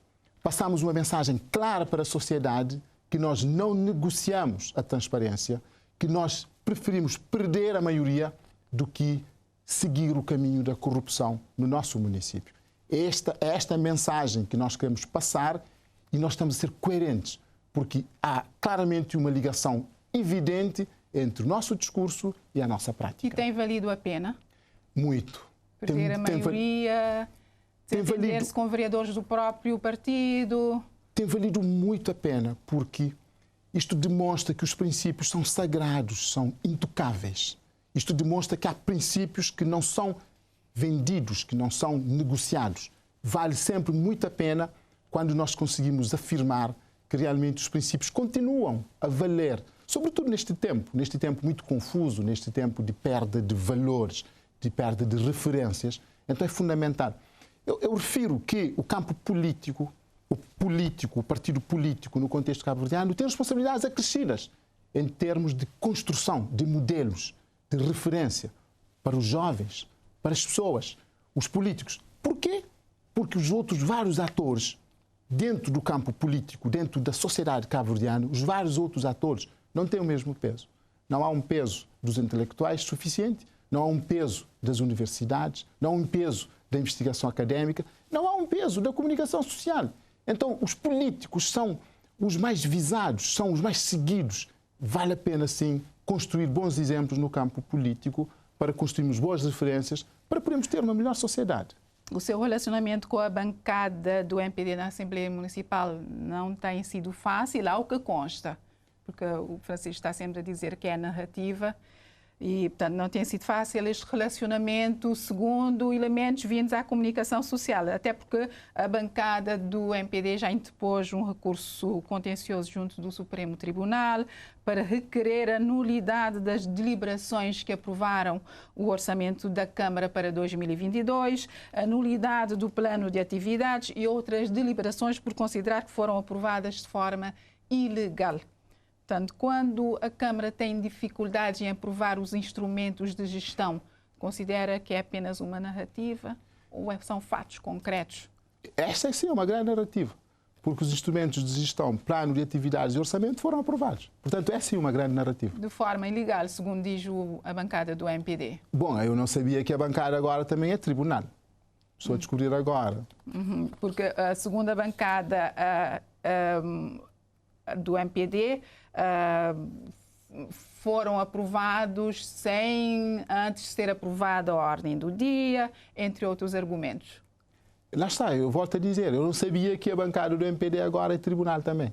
passamos uma mensagem clara para a sociedade que nós não negociamos a transparência, que nós preferimos perder a maioria do que seguir o caminho da corrupção no nosso município. É esta mensagem que nós queremos passar e nós estamos a ser coerentes, porque há claramente uma ligação evidente entre o nosso discurso e a nossa prática. E tem valido a pena? Muito. Perder a maioria, desentender-se com vereadores do próprio partido? Tem valido muito a pena, porque isto demonstra que os princípios são sagrados, são intocáveis. Isto demonstra que há princípios que não são vendidos, que não são negociados. Vale sempre muito a pena quando nós conseguimos afirmar que realmente os princípios continuam a valer, sobretudo neste tempo muito confuso, neste tempo de perda de valores, de perda de referências. Então é fundamental. Eu refiro que o campo político o político, o partido político no contexto cabo-verdiano tem responsabilidades acrescidas em termos de construção de modelos de referência para os jovens, para as pessoas, os políticos. Porquê? Porque os outros vários atores dentro do campo político, dentro da sociedade cabo-verdiana, os vários outros atores não têm o mesmo peso. Não há um peso dos intelectuais suficiente, não há um peso das universidades, não há um peso da investigação académica, não há um peso da comunicação social. Então, os políticos são os mais visados, são os mais seguidos. Vale a pena, sim, construir bons exemplos no campo político para construirmos boas referências para podermos ter uma melhor sociedade. O seu relacionamento com a bancada do MPD na Assembleia Municipal não tem sido fácil, ao que consta, porque o Francisco está sempre a dizer que é narrativa e, portanto, não tem sido fácil este relacionamento segundo elementos vindos à comunicação social, até porque a bancada do MPD já interpôs um recurso contencioso junto do Supremo Tribunal para requerer a nulidade das deliberações que aprovaram o orçamento da Câmara para 2022, a nulidade do plano de atividades e outras deliberações por considerar que foram aprovadas de forma ilegal. Portanto, quando a Câmara tem dificuldades em aprovar os instrumentos de gestão, considera que é apenas uma narrativa ou são fatos concretos? Esta sim é uma grande narrativa, porque os instrumentos de gestão, plano de atividades e orçamento foram aprovados. Portanto, é sim uma grande narrativa. De forma ilegal, segundo diz a bancada do MPD. Bom, eu não sabia que a bancada agora também é tribunal. Estou a descobrir agora. Porque a segunda bancada do MPD foram aprovados sem antes ser aprovada a ordem do dia, entre outros argumentos. Lá está, eu volto a dizer, eu não sabia que a bancada do MPD agora é tribunal também.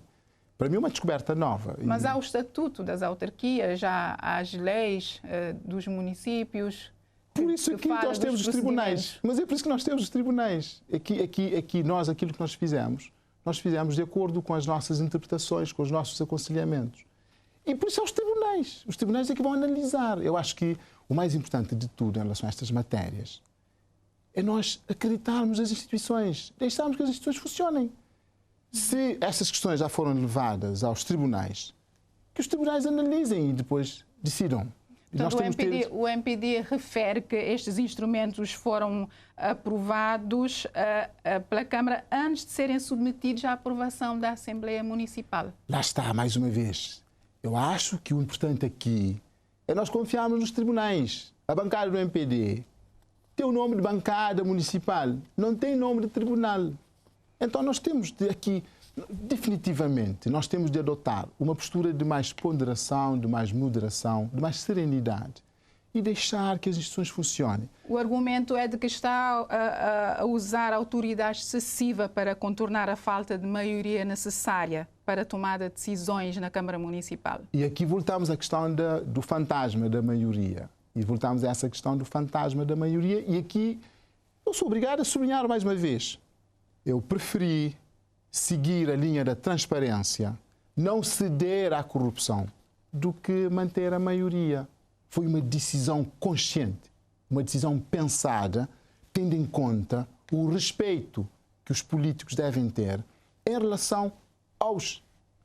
Para mim é uma descoberta nova. Mas há o estatuto das autarquias, já há as leis dos municípios. Por isso aqui nós temos os tribunais. Mas é por isso que nós temos os tribunais. Aqui nós, aquilo que nós fizemos de acordo com as nossas interpretações, com os nossos aconselhamentos. E por isso são os tribunais. Os tribunais é que vão analisar. Eu acho que o mais importante de tudo em relação a estas matérias é nós acreditarmos nas instituições, deixarmos que as instituições funcionem. Se essas questões já foram levadas aos tribunais, que os tribunais analisem e depois decidam. Portanto, o MPD refere que estes instrumentos foram aprovados pela Câmara antes de serem submetidos à aprovação da Assembleia Municipal. Lá está, mais uma vez. Eu acho que o importante aqui é nós confiarmos nos tribunais. A bancada do MPD tem o nome de bancada municipal, não tem nome de tribunal. Então nós temos de aqui, definitivamente, nós temos de adotar uma postura de mais ponderação, de mais moderação, de mais serenidade e deixar que as instituições funcionem. O argumento é de que está a usar autoridade excessiva para contornar a falta de maioria necessária para a tomada de decisões na Câmara Municipal. E aqui voltamos à questão do fantasma da maioria. E voltamos a essa questão do fantasma da maioria. E aqui eu sou obrigado a sublinhar mais uma vez. Eu preferi seguir a linha da transparência, não ceder à corrupção, do que manter a maioria. Foi uma decisão consciente, uma decisão pensada, tendo em conta o respeito que os políticos devem ter em relação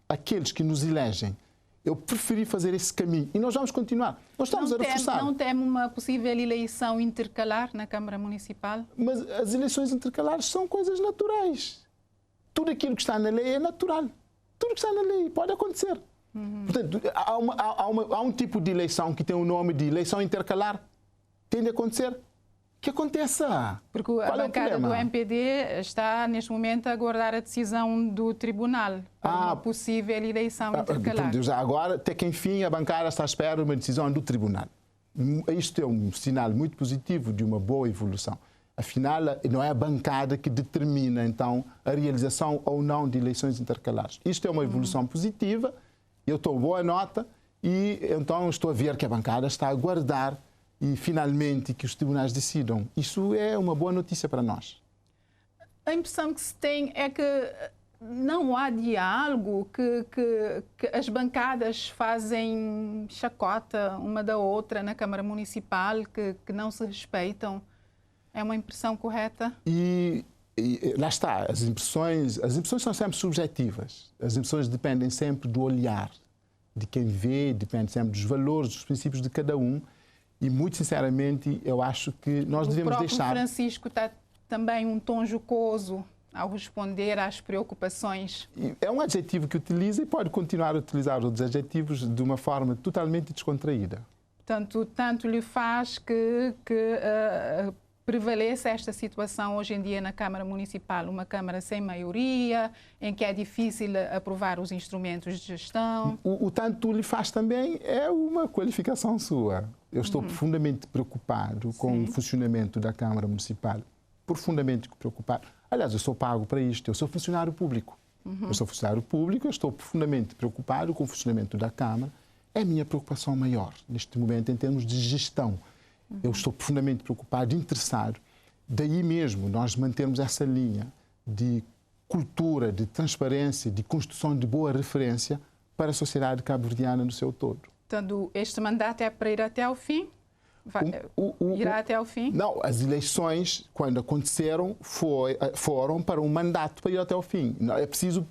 àqueles que nos elegem. Eu preferi fazer esse caminho e nós vamos continuar. Nós estamos a reforçar. Não teme uma possível eleição intercalar na Câmara Municipal? Mas as eleições intercalares são coisas naturais. Tudo aquilo que está na lei é natural. Tudo que está na lei pode acontecer. Portanto, há um tipo de eleição que tem o nome de eleição intercalar. Tem de acontecer. Que aconteça. Porque a bancada do MPD está, neste momento, a aguardar a decisão do Tribunal para uma possível eleição intercalar. Agora, até que enfim, a bancada está à espera de uma decisão do Tribunal. Isto é um sinal muito positivo de uma boa evolução. Afinal, não é a bancada que determina, então, a realização ou não de eleições intercalares. Isto é uma evolução positiva, eu estou boa nota e, então, estou a ver que a bancada está a aguardar e, finalmente, que os tribunais decidam. Isso é uma boa notícia para nós. A impressão que se tem é que não há diálogo, que as bancadas fazem chacota uma da outra na Câmara Municipal, que não se respeitam. É uma impressão correta? E lá está, as impressões são sempre subjetivas. As impressões dependem sempre do olhar de quem vê, depende sempre dos valores, dos princípios de cada um. E, muito sinceramente, eu acho que nós devemos deixar... O Francisco está também um tom jocoso ao responder às preocupações. É um adjetivo que utiliza e pode continuar a utilizar outros adjetivos de uma forma totalmente descontraída. Tanto lhe faz que prevaleça esta situação hoje em dia na Câmara Municipal, uma Câmara sem maioria, em que é difícil aprovar os instrumentos de gestão. O tanto lhe faz também é uma qualificação sua. Eu estou profundamente preocupado com o funcionamento da Câmara Municipal. Profundamente preocupado. Aliás, eu sou pago para isto, eu sou funcionário público. Eu sou funcionário público, eu estou profundamente preocupado com o funcionamento da Câmara. É a minha preocupação maior, neste momento, em termos de gestão. Eu estou profundamente preocupado, interessado. Daí mesmo nós mantermos essa linha de cultura, de transparência, de construção de boa referência para a sociedade cabo-verdiana no seu todo. Portanto, este mandato é para ir até ao fim? Irá até ao fim? Não, as eleições, quando aconteceram, foram para um mandato para ir até ao fim. É preciso...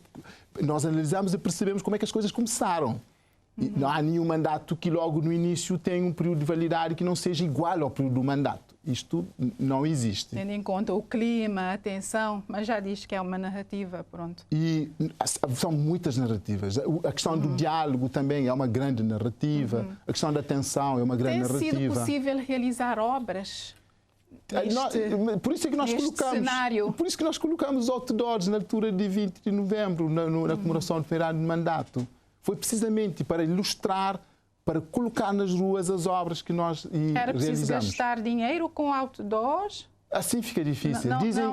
Nós analisamos e percebemos como é que as coisas começaram. Não há nenhum mandato que logo no início tenha um período de validade que não seja igual ao período do mandato. Isto não existe. Tendo em conta o clima, a tensão, mas já diz que é uma narrativa, pronto. E são muitas narrativas. A questão do diálogo também é uma grande narrativa. A questão da tensão é uma grande narrativa. Tem sido possível realizar obras por isso é que nós colocamos cenário? Por isso que nós colocamos os outdoors na altura de 20 de novembro, na comemoração do primeiro ano de mandato. Foi precisamente para ilustrar, para colocar nas ruas as obras que nós realizamos. Era preciso gastar dinheiro com outdoors? Assim fica difícil.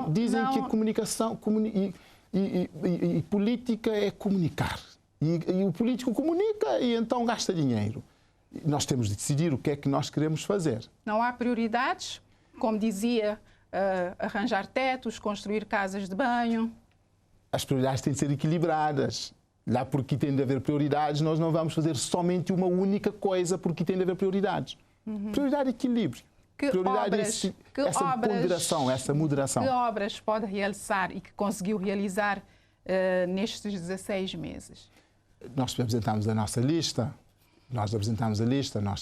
Dizem que a comunicação e política é comunicar. E o político comunica e então gasta dinheiro. Nós temos de decidir o que é que nós queremos fazer. Não há prioridades? Como dizia, arranjar tetos, construir casas de banho? As prioridades têm de ser equilibradas. Lá porque tem de haver prioridades, nós não vamos fazer somente uma única coisa porque tem de haver prioridades. Prioridade é equilíbrio. Prioridade essa ponderação, essa moderação. Que obras pode realizar e que conseguiu realizar nestes 16 meses? Nós apresentamos a nossa lista. Nós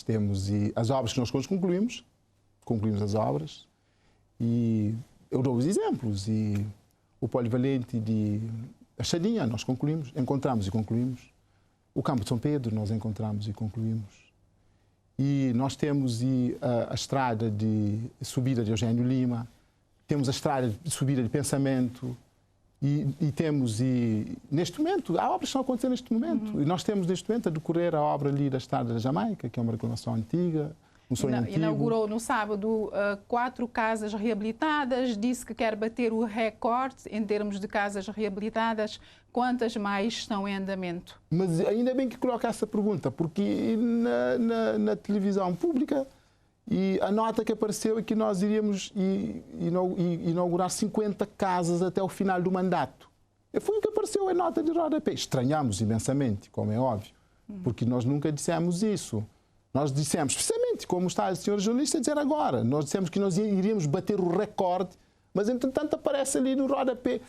temos as obras que nós concluímos as obras. E eu dou os exemplos. E o polivalente de... A Chadinha, nós encontramos e concluímos. O Campo de São Pedro, nós encontramos e concluímos. E nós temos a estrada de subida de Eugênio Lima, temos a estrada de subida de Pensamento e temos, neste momento, há obras que estão a acontecer neste momento. E nós temos, neste momento, a decorrer a obra ali da estrada da Jamaica, que é uma reclamação antiga. Um sonho antigo. Inaugurou no sábado 4 casas reabilitadas, disse que quer bater o recorde em termos de casas reabilitadas. Quantas mais estão em andamento? Mas ainda bem que coloca essa pergunta, porque na televisão pública a nota que apareceu é que nós iríamos inaugurar 50 casas até o final do mandato. Foi o que apareceu em nota de rodapé. Estranhamos imensamente, como é óbvio, porque nós nunca dissemos isso. Nós dissemos, precisamente, como está a senhora jornalista a dizer agora, nós dissemos que nós iríamos bater o recorde, mas, entretanto, aparece ali no rodapé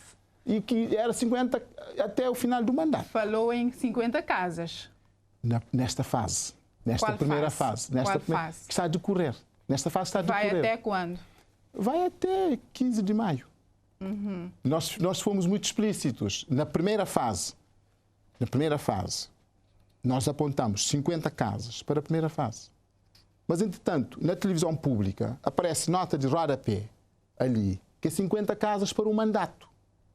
e que era 50 até o final do mandato. Falou em 50 casas. Nesta fase. Nesta primeira fase. Nesta fase? Que está a decorrer. Nesta fase está a decorrer. Vai até quando? Vai até 15 de maio. Nós fomos muito explícitos. Na primeira fase, nós apontamos 50 casas para a primeira fase. Mas, entretanto, na televisão pública aparece nota de rodapé ali, que é 50 casas para o mandato.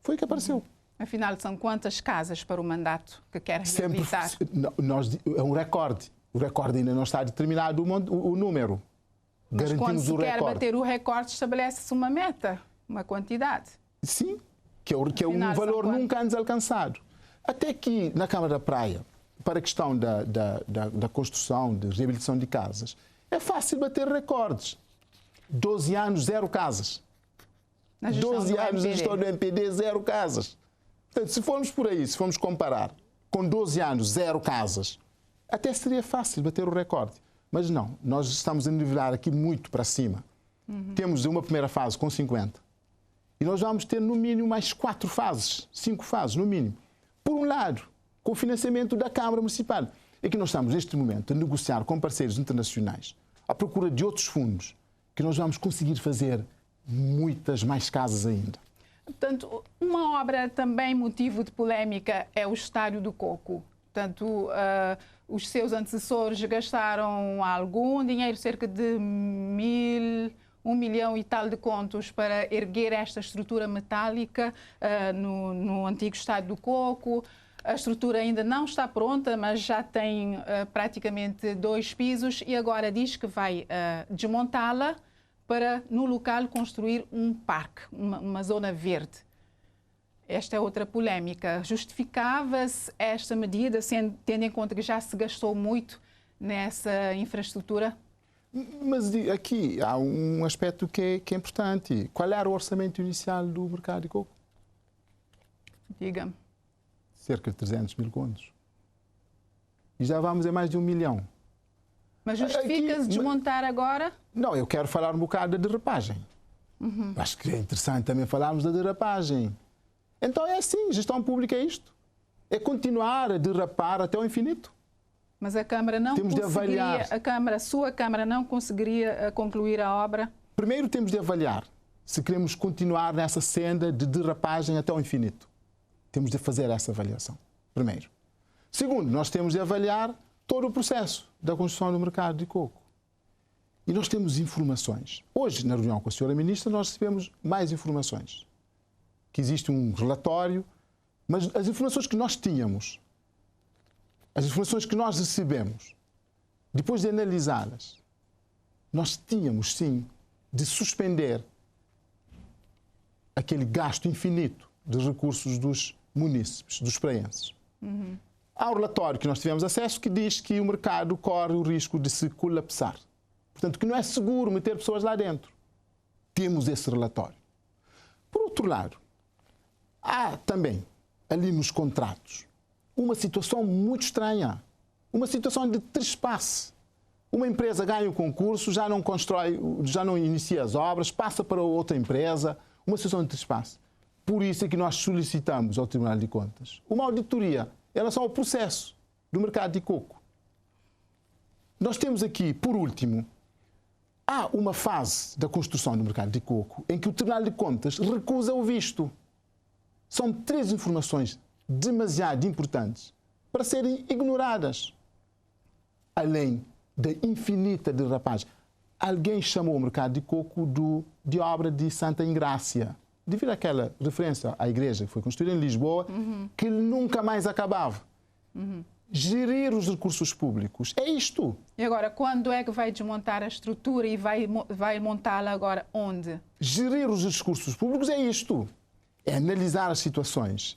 Foi o que apareceu. Afinal, são quantas casas para o mandato que quer reabilitar? É um recorde. O recorde ainda não está determinado o número. Mas quando se quer bater o recorde, estabelece-se uma meta, uma quantidade. Sim, que é um valor nunca antes alcançado. Até que na Câmara da Praia, para a questão da construção, de reabilitação de casas, é fácil bater recordes. 12 anos, 0 casas. 12 anos na gestão do MPD, 0 casas. Portanto, se formos por aí, se formos comparar com 12 anos, 0 casas, até seria fácil bater o recorde. Mas não, nós estamos a nivelar aqui muito para cima. Temos uma primeira fase com 50. E nós vamos ter, no mínimo, mais 4 fases, 5 fases, no mínimo. Por um lado, com o financiamento da Câmara Municipal. É que nós estamos, neste momento, a negociar com parceiros internacionais, à procura de outros fundos, que nós vamos conseguir fazer muitas mais casas ainda. Portanto, uma obra também motivo de polémica é o Estádio do Coco. Portanto, os seus antecessores gastaram algum dinheiro, cerca de 1 milhão e tal de contos, para erguer esta estrutura metálica no antigo Estádio do Coco. A estrutura ainda não está pronta, mas já tem praticamente 2 pisos e agora diz que vai desmontá-la para, no local, construir um parque, uma zona verde. Esta é outra polémica. Justificava-se esta medida, tendo em conta que já se gastou muito nessa infraestrutura? Mas aqui há um aspecto que é importante. Qual era o orçamento inicial do mercado de coco? Diga-me. Cerca de 300 mil contos. E já vamos a mais de 1 milhão. Mas justifica-se desmontar agora? Não, eu quero falar um bocado da derrapagem. Acho que é interessante também falarmos da derrapagem. Então é assim, gestão pública é isto. É continuar a derrapar até o infinito. Mas a Câmara não conseguiria, sua Câmara não conseguiria concluir a obra? Primeiro temos de avaliar se queremos continuar nessa senda de derrapagem até o infinito. Temos de fazer essa avaliação, primeiro. Segundo, nós temos de avaliar todo o processo da construção do mercado de coco. E nós temos informações. Hoje, na reunião com a senhora Ministra, nós recebemos mais informações. Que existe um relatório, mas as informações que nós tínhamos, as informações que nós recebemos, depois de analisá-las, nós tínhamos, sim, de suspender aquele gasto infinito de recursos dos munícipes, dos praenses. Há um relatório que nós tivemos acesso que diz que o mercado corre o risco de se colapsar. Portanto, que não é seguro meter pessoas lá dentro. Temos esse relatório. Por outro lado, há também, ali nos contratos, uma situação muito estranha. Uma situação de trespasse. Uma empresa ganha o concurso, já não constrói, já não inicia as obras, passa para outra empresa. Uma situação de trespasse. Por isso é que nós solicitamos ao Tribunal de Contas uma auditoria em relação ao processo do mercado de coco. Nós temos aqui, por último, há uma fase da construção do mercado de coco em que o Tribunal de Contas recusa o visto. São 3 informações demasiado importantes para serem ignoradas. Além da infinita derrapagem. Alguém chamou o mercado de coco de obra de Santa Ingrácia, devido àquela referência à igreja que foi construída em Lisboa, que nunca mais acabava. Gerir os recursos públicos é isto. E agora, quando é que vai desmontar a estrutura e vai montá-la agora onde? Gerir os recursos públicos é isto. É analisar as situações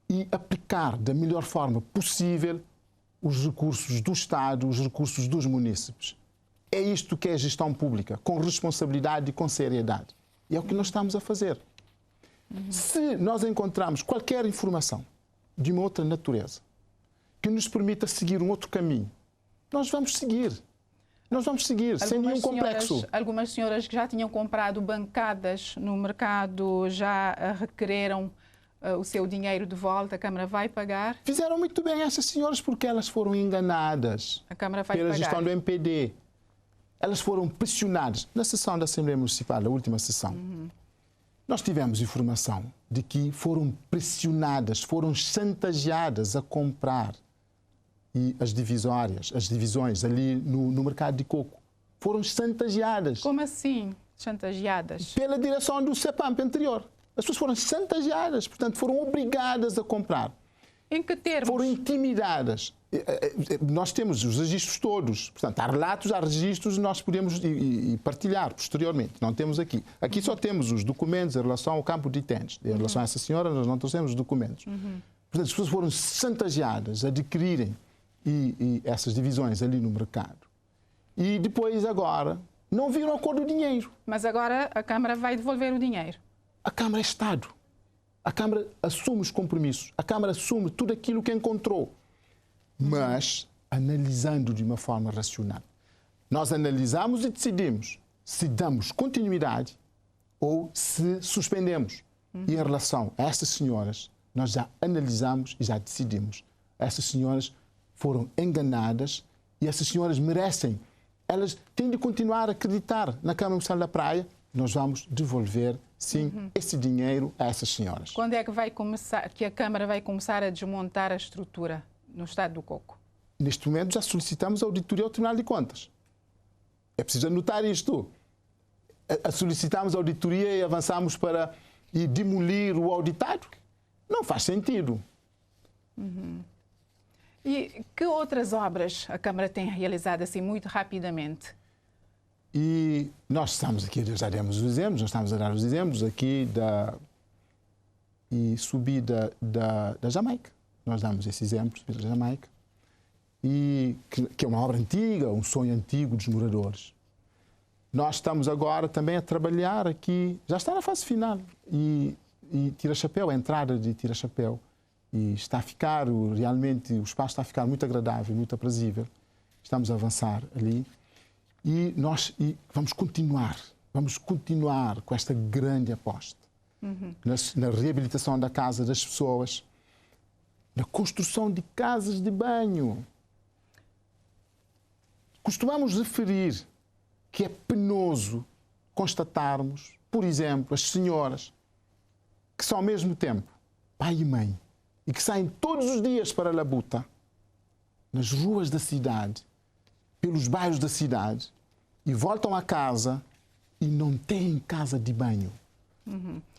e aplicar da melhor forma possível os recursos do Estado, os recursos dos munícipes. É isto que é gestão pública, com responsabilidade e com seriedade. E é o que nós estamos a fazer. Se nós encontrarmos qualquer informação de uma outra natureza que nos permita seguir um outro caminho, nós vamos seguir. Nós vamos seguir, sem nenhum complexo. Algumas senhoras que já tinham comprado bancadas no mercado já requereram o seu dinheiro de volta. A Câmara vai pagar? Fizeram muito bem essas senhoras porque elas foram enganadas a Câmara vai pela pagar. Gestão do MPD. Elas foram pressionadas. Na sessão da Assembleia Municipal, a última sessão, nós tivemos informação de que foram pressionadas, foram chantageadas a comprar as divisões ali no mercado de coco. Foram chantageadas. Como assim chantageadas? Pela direção do CEPAMP anterior. As pessoas foram chantageadas, portanto, foram obrigadas a comprar. Em que termos? Foram intimidadas. Nós temos os registros todos. Portanto, há relatos, há registros, nós podemos partilhar posteriormente. Não temos aqui. Aqui só temos os documentos em relação ao campo de tênis. Em relação a essa senhora, nós não trouxemos os documentos. Portanto, as pessoas foram chantageadas a adquirirem essas divisões ali no mercado. E depois, agora, não viram a cor do dinheiro. Mas agora a Câmara vai devolver o dinheiro. A Câmara é Estado. A Câmara assume os compromissos. A Câmara assume tudo aquilo que encontrou. Mas analisando de uma forma racional. Nós analisamos e decidimos se damos continuidade ou se suspendemos. E em relação a estas senhoras, nós já analisamos e já decidimos. Essas senhoras foram enganadas e essas senhoras merecem. Elas têm de continuar a acreditar na Câmara Municipal da Praia. Nós vamos devolver, sim, esse dinheiro a essas senhoras. Quando é que vai começar, que a Câmara vai começar a desmontar a estrutura no Estado do Coco? Neste momento já solicitamos a auditoria ao Tribunal de Contas. É preciso anotar isto. Solicitamos a auditoria e avançamos para demolir o auditado? Não faz sentido. E que outras obras a Câmara tem realizado assim muito rapidamente? E nós estamos aqui, já demos os exemplos, nós estamos a dar os exemplos aqui da subida da Jamaica. Nós damos esse exemplo, subida da Jamaica, e que é uma obra antiga, um sonho antigo dos moradores. Nós estamos agora também a trabalhar aqui, já está na fase final, e Tira-Chapéu, a entrada de Tira-Chapéu, e está a ficar, realmente, o espaço está a ficar muito agradável, muito aprazível. Estamos a avançar ali. E nós vamos continuar com esta grande aposta na reabilitação da casa das pessoas, na construção de casas de banho. Costumamos referir que é penoso constatarmos, por exemplo, as senhoras que são ao mesmo tempo pai e mãe e que saem todos os dias para a labuta, nas ruas da cidade, pelos bairros da cidade, e voltam a casa e não têm casa de banho.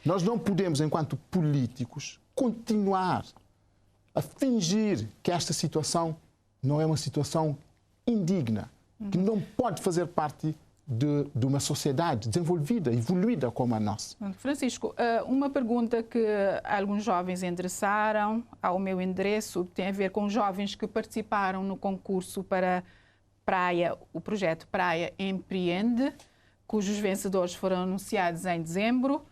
Nós não podemos, enquanto políticos, continuar a fingir que esta situação não é uma situação indigna, que não pode fazer parte de uma sociedade desenvolvida, evoluída como a nossa. Francisco, uma pergunta que alguns jovens endereçaram ao meu endereço tem a ver com jovens que participaram no concurso para Praia, o projeto Praia Empreende, cujos vencedores foram anunciados em dezembro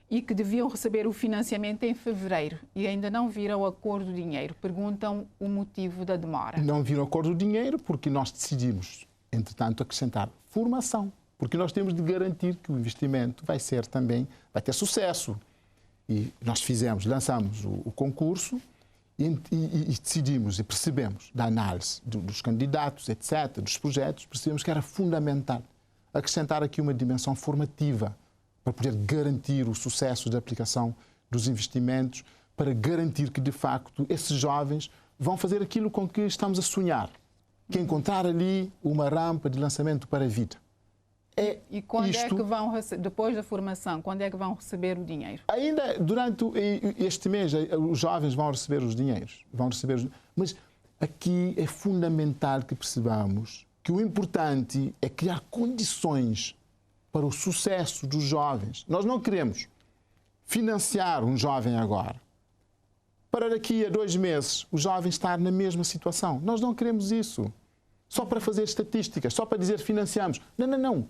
e que deviam receber o financiamento em fevereiro e ainda não viram o acordo do dinheiro. Perguntam o motivo da demora. Não viram o acordo do dinheiro porque nós decidimos, entretanto, acrescentar formação, porque nós temos de garantir que o investimento vai ter sucesso. E nós lançamos o concurso e decidimos e percebemos da análise dos candidatos, etc., dos projetos, percebemos que era fundamental acrescentar aqui uma dimensão formativa para poder garantir o sucesso da aplicação dos investimentos, para garantir que, de facto, esses jovens vão fazer aquilo com que estamos a sonhar, que é encontrar ali uma rampa de lançamento para a vida. E quando é que vão receber, depois da formação, quando é que vão receber o dinheiro? Ainda durante este mês, os jovens vão receber os dinheiros. Mas aqui é fundamental que percebamos que o importante é criar condições para o sucesso dos jovens. Nós não queremos financiar um jovem agora, para daqui a 2 meses o jovem estar na mesma situação. Nós não queremos isso. Só para fazer estatísticas, só para dizer financiamos. Não.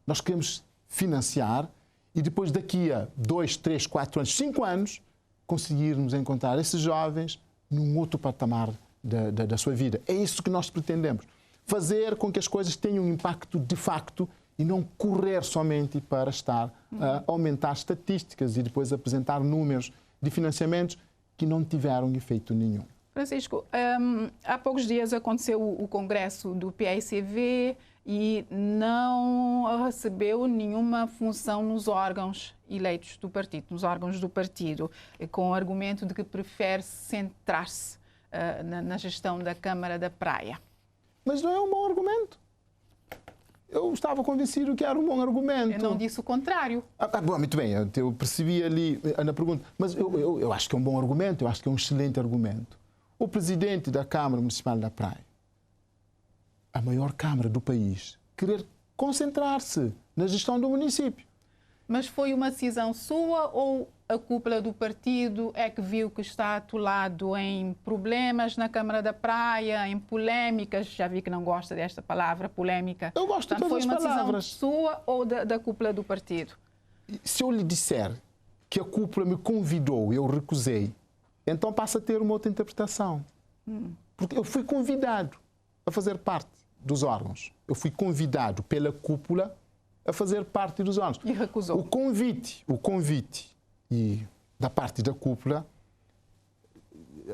Nós queremos financiar e depois daqui a 2, 3, 4 anos, 5 anos, conseguirmos encontrar esses jovens num outro patamar da sua vida. É isso que nós pretendemos. Fazer com que as coisas tenham um impacto de facto e não correr somente para estar a aumentar estatísticas e depois apresentar números de financiamentos que não tiveram efeito nenhum. Francisco, há poucos dias aconteceu o congresso do PAICV e não recebeu nenhuma função nos órgãos eleitos do partido, nos órgãos do partido, com o argumento de que prefere centrar-se na gestão da Câmara da Praia. Mas não é um bom argumento. Eu estava convencido que era um bom argumento. Eu não disse o contrário. Bom, muito bem, eu percebi ali na pergunta. Mas eu acho que é um bom argumento, eu acho que é um excelente argumento. O presidente da Câmara Municipal da Praia, a maior Câmara do país, querer concentrar-se na gestão do município. Mas foi uma decisão sua ou a cúpula do partido é que viu que está atolado em problemas na Câmara da Praia, em polémicas? Já vi que não gosta desta palavra, polémica. Eu gosto de todas as palavras. Foi uma decisão sua ou da cúpula do partido? Se eu lhe disser que a cúpula me convidou e eu recusei, então passa a ter uma outra interpretação. Porque eu fui convidado a fazer parte dos órgãos. Eu fui convidado pela cúpula a fazer parte dos órgãos. E recusou. O convite e da parte da cúpula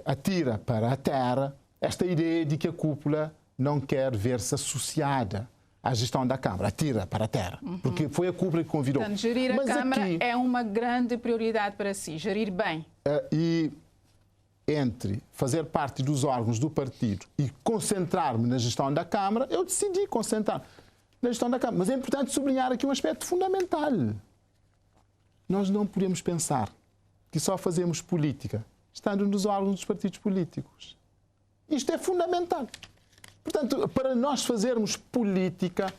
atira para a terra esta ideia de que a cúpula não quer ver-se associada à gestão da Câmara. Atira para a terra, porque foi a cúpula que convidou. Portanto, gerir a Câmara é uma grande prioridade para si, gerir bem. E entre fazer parte dos órgãos do partido e concentrar-me na gestão da Câmara, eu decidi concentrar na gestão da Câmara. Mas é importante sublinhar aqui um aspecto fundamental. Nós não podemos pensar que só fazemos política estando nos órgãos dos partidos políticos. Isto é fundamental. Portanto, para nós fazermos política,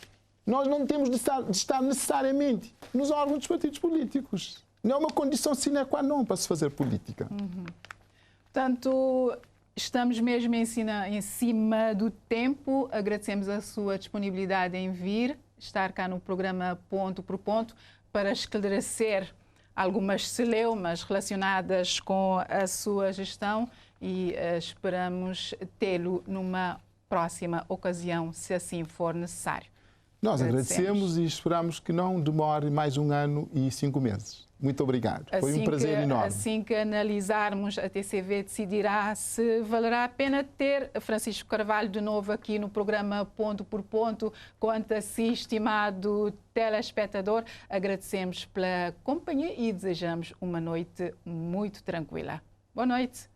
nós não temos de estar necessariamente nos órgãos dos partidos políticos. Não é uma condição sine qua non para se fazer política. Portanto, estamos mesmo em cima do tempo. Agradecemos a sua disponibilidade em vir, estar cá no programa Ponto por Ponto, para esclarecer algumas celeumas relacionadas com a sua gestão e esperamos tê-lo numa próxima ocasião, se assim for necessário. Nós agradecemos e esperamos que não demore mais 1 ano e 5 meses. Muito obrigado. Foi um prazer enorme. Assim que analisarmos, a TCV decidirá se valerá a pena ter Francisco Carvalho de novo aqui no programa Ponto por Ponto. Quanto a si, estimado telespectador, agradecemos pela companhia e desejamos uma noite muito tranquila. Boa noite.